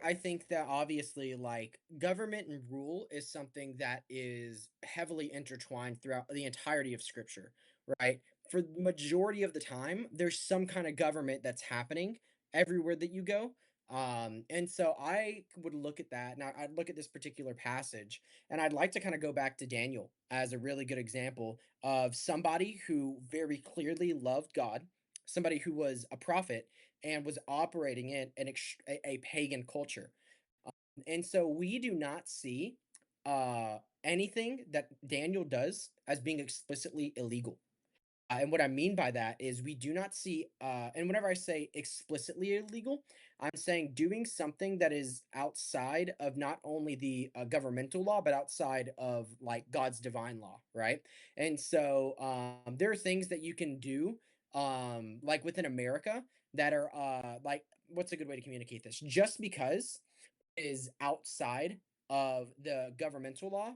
I think that obviously, like, government and rule is something that is heavily intertwined throughout the entirety of scripture, right? For the majority of the time, there's some kind of government that's happening everywhere that you go. And so I would look at that. Now, I'd look at this particular passage, and I'd like to kind of go back to Daniel as a really good example of somebody who very clearly loved God, somebody who was a prophet and was operating in a pagan culture. And so we do not see anything that Daniel does as being explicitly illegal. And what I mean by that is we do not see, and whenever I say explicitly illegal, I'm saying doing something that is outside of not only the governmental law, but outside of like God's divine law, right? And so there are things that you can do, like within America, that are like, what's a good way to communicate this? Just because is outside of the governmental law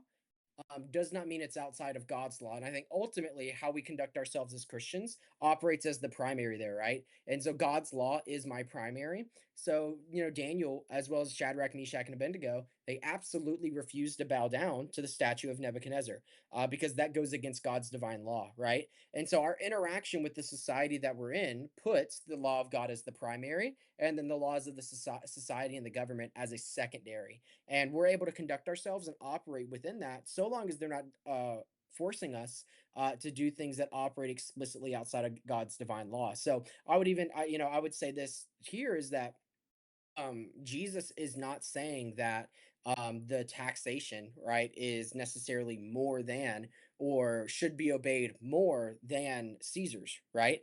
does not mean it's outside of God's law. And I think ultimately how we conduct ourselves as Christians operates as the primary there, right? And so God's law is my primary. So, Daniel, as well as Shadrach, Meshach, and Abednego, they absolutely refused to bow down to the statue of Nebuchadnezzar because that goes against God's divine law, right? And so our interaction with the society that we're in puts the law of God as the primary, and then the laws of the society and the government as a secondary, and we're able to conduct ourselves and operate within that so long as they're not forcing us to do things that operate explicitly outside of God's divine law. So I would even I would say this here is that Jesus is not saying that the taxation, right, is necessarily more than or should be obeyed more than Caesar's, right?